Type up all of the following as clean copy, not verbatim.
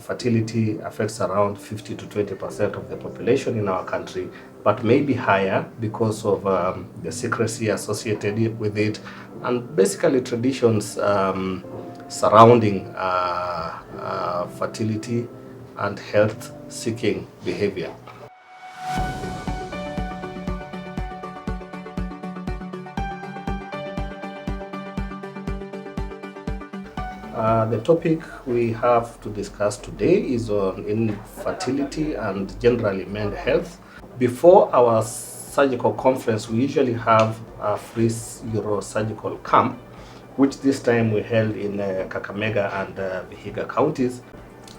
infertility affects around 50 to 20% of the population in our country, but may be higher because of the secrecy associated with it and basically traditions surrounding fertility and health-seeking behavior. The topic we have to discuss today is on infertility and generally men's health. Before our surgical conference, we usually have a free Urosurgical camp, which this time we held in Kakamega and Vihiga counties.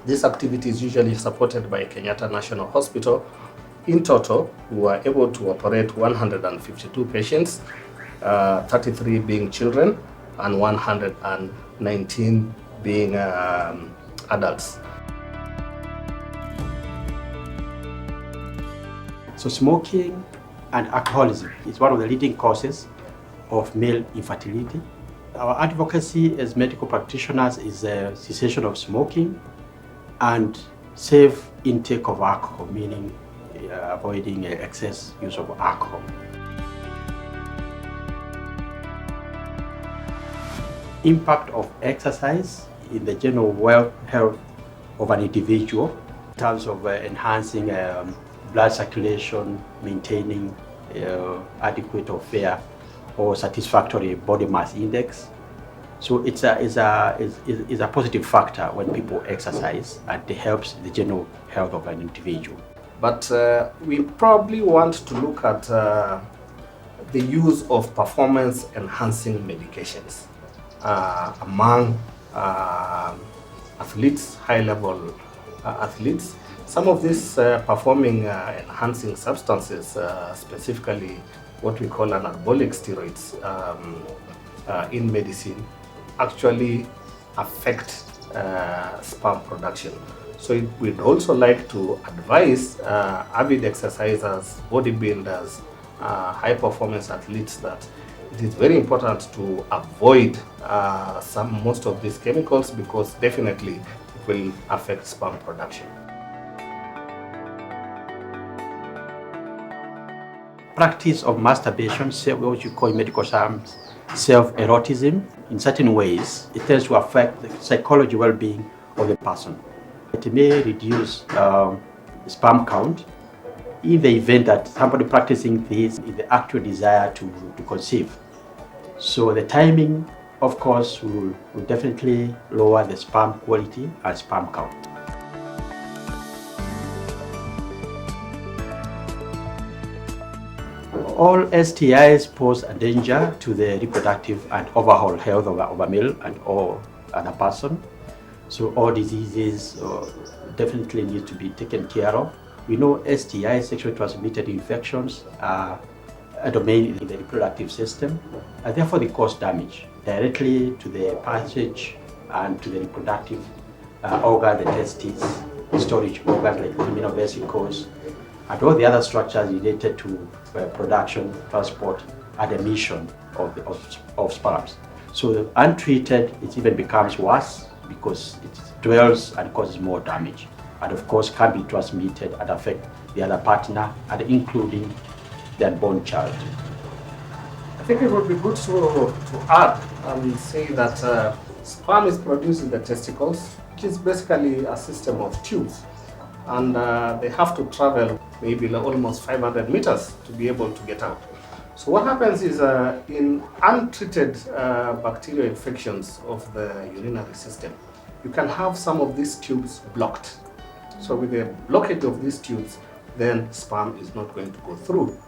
This activity is usually supported by Kenyatta National Hospital. In total, we were able to operate 152 patients, 33 being children and 119 being adults. So smoking and alcoholism is one of the leading causes of male infertility. Our advocacy as medical practitioners is a cessation of smoking and safe intake of alcohol, meaning avoiding excess use of alcohol. Impact of exercise in the general health of an individual in terms of enhancing blood circulation, maintaining adequate or fair or satisfactory body mass index. So it's a positive factor when people exercise, and it helps the general health of an individual. But we probably want to look at the use of performance-enhancing medications among athletes, high-level athletes. Some of these performing-enhancing substances, specifically what we call anabolic steroids in medicine, actually affect sperm production. So we'd also like to advise avid exercisers, bodybuilders, high-performance athletes that it is very important to avoid most of these chemicals, because definitely it will affect sperm production. Practice of masturbation, what you call in medical terms self-erotism, in certain ways, it tends to affect the psychological well-being of the person. It may reduce sperm count in the event that somebody practicing this is the actual desire to conceive. So the timing, of course, will definitely lower the sperm quality and sperm count. All STIs pose a danger to the reproductive and overall health of a male and or a person. So all diseases definitely need to be taken care of. We know STIs, sexually transmitted infections, are a domain in the reproductive system, and therefore they cause damage directly to the passage and to the reproductive organ, the testes, storage organs like the seminal vesicles, and all the other structures related to production, transport, and emission of sperms. So untreated, it even becomes worse because it dwells and causes more damage, and of course can be transmitted and affect the other partner, and including the unborn child. I think it would be good to add and say that sperm is produced in the testicles, which is basically a system of tubes, and they have to travel maybe almost 500 meters to be able to get out. So what happens is in untreated bacterial infections of the urinary system, you can have some of these tubes blocked. So with the blockage of these tubes, then sperm is not going to go through.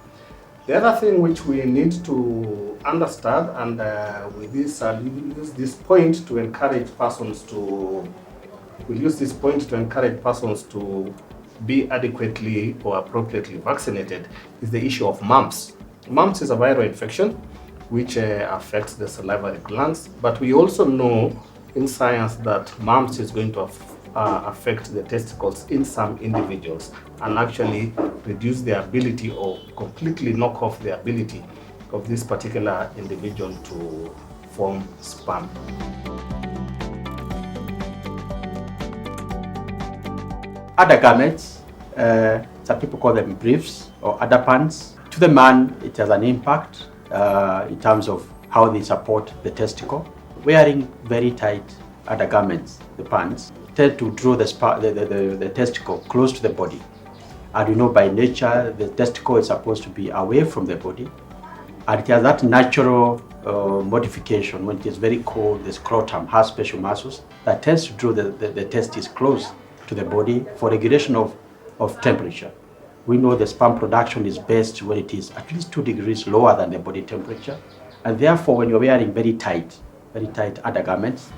The other thing which we need to understand, and with this, use this point to encourage persons to, be adequately or appropriately vaccinated, is the issue of mumps. Mumps is a viral infection which affects the salivary glands, but we also know in science that mumps is going to affect the testicles in some individuals and actually reduce the ability or completely knock off the ability of this particular individual to form sperm. Other garments, some people call them briefs or underpants. To the man, it has an impact in terms of how they support the testicle. Wearing very tight undergarments, the pants, tend to draw the testicle close to the body. And you know, by nature, the testicle is supposed to be away from the body. And it has that natural modification. When it is very cold, the scrotum has special muscles that tends to draw the testes close to the body for regulation of temperature. We know the sperm production is best when it is at least 2 degrees lower than the body temperature. And therefore, when you're wearing very tight undergarments,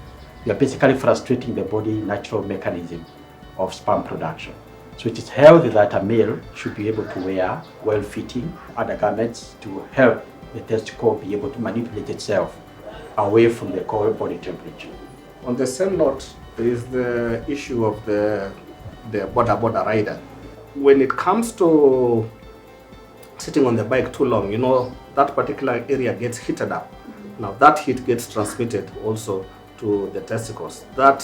you're basically frustrating the body natural mechanism of sperm production. So it is healthy that a male should be able to wear well-fitting undergarments to help the testicle be able to manipulate itself away from the core body temperature. On the same note, there is the issue of the border rider. When it comes to sitting on the bike too long, you know, that particular area gets heated up. Now that heat gets transmitted also to the testicles. That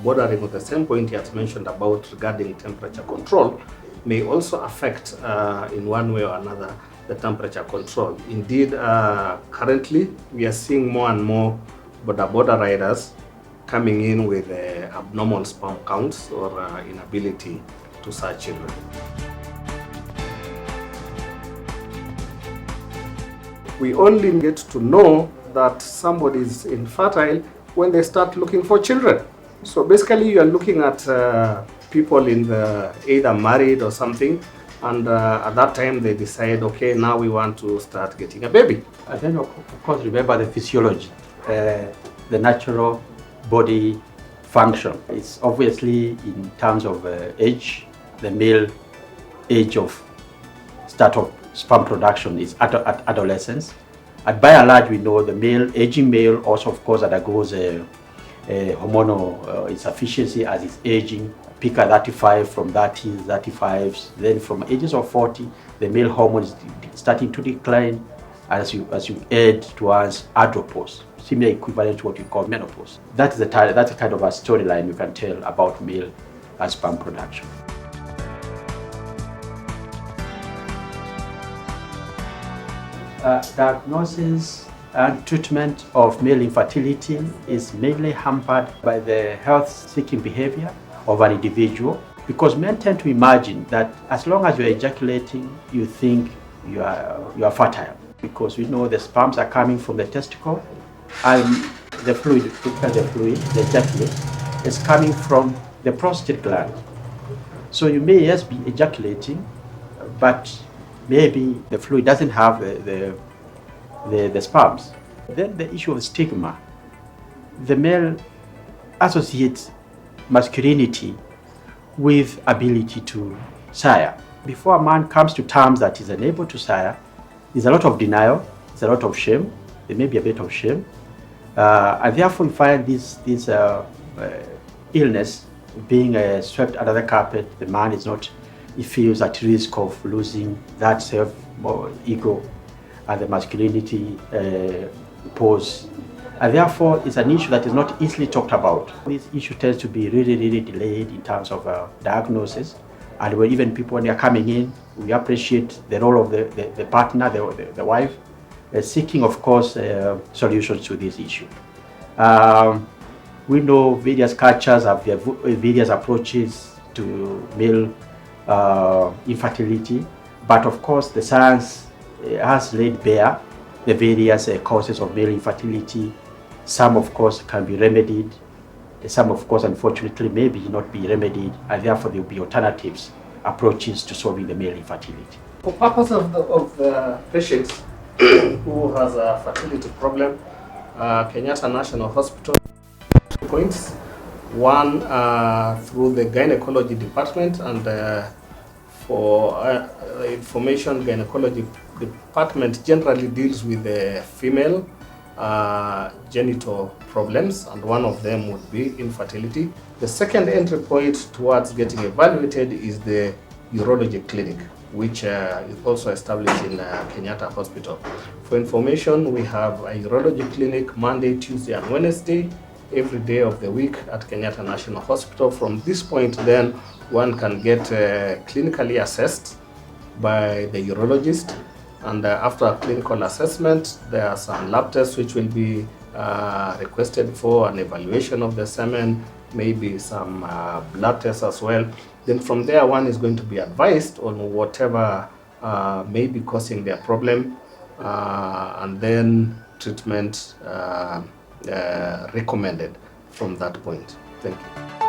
bordering with the same point you had mentioned about regarding temperature control may also affect in one way or another the temperature control. Indeed, currently we are seeing more and more border riders coming in with abnormal sperm counts or inability to search children. We only get to know that somebody is infertile when they start looking for children. So basically you are looking at people in the either married or something, and at that time they decide, okay, now we want to start getting a baby. And then of course remember the physiology, the natural body function. It's obviously in terms of age, the male age of start of sperm production is at adolescence. And by and large, we know the aging male also, of course, undergoes a hormonal insufficiency as it's aging. Peak at 35, from 30s, 35s, then from ages of 40, the male hormone is starting to decline as you age towards andropause, similar equivalent to what we call menopause. That's a kind of a storyline you can tell about male sperm production. Diagnosis and treatment of male infertility is mainly hampered by the health-seeking behavior of an individual, because men tend to imagine that as long as you're ejaculating, you think you are fertile, because we know the sperms are coming from the testicle and the fluid, the ejaculate, is coming from the prostate gland. So you may yes be ejaculating, but maybe the fluid doesn't have the sperms. Then the issue of stigma. The male associates masculinity with ability to sire. Before a man comes to terms that he's unable to sire, there's a lot of denial, there's a lot of shame, there may be a bit of shame, and therefore you find this illness being swept under the carpet. The man is not, he feels at risk of losing that self or ego and the masculinity pose. And therefore, it's an issue that is not easily talked about. This issue tends to be really delayed in terms of diagnosis. And when even people, when they are coming in, we appreciate the role of the partner, the wife, seeking, of course, solutions to this issue. We know various cultures have their various approaches to male infertility, but of course the science has laid bare the various causes of male infertility. Some of course can be remedied, some of course unfortunately maybe not be remedied, and therefore there will be alternatives, approaches to solving the male infertility. For purpose of the patients who has a fertility problem, Kenyatta National Hospital points. One through the gynecology department, and for information, gynecology department generally deals with the female genital problems, and one of them would be infertility. The second entry point towards getting evaluated is the urology clinic, which is also established in Kenyatta Hospital. For information, we have a urology clinic Monday, Tuesday, and Wednesday, every day of the week at Kenyatta National Hospital. From this point then, one can get clinically assessed by the urologist, and after a clinical assessment, there are some lab tests which will be requested for an evaluation of the semen, maybe some blood tests as well. Then from there, one is going to be advised on whatever may be causing their problem, and then treatment recommended from that point. Thank you.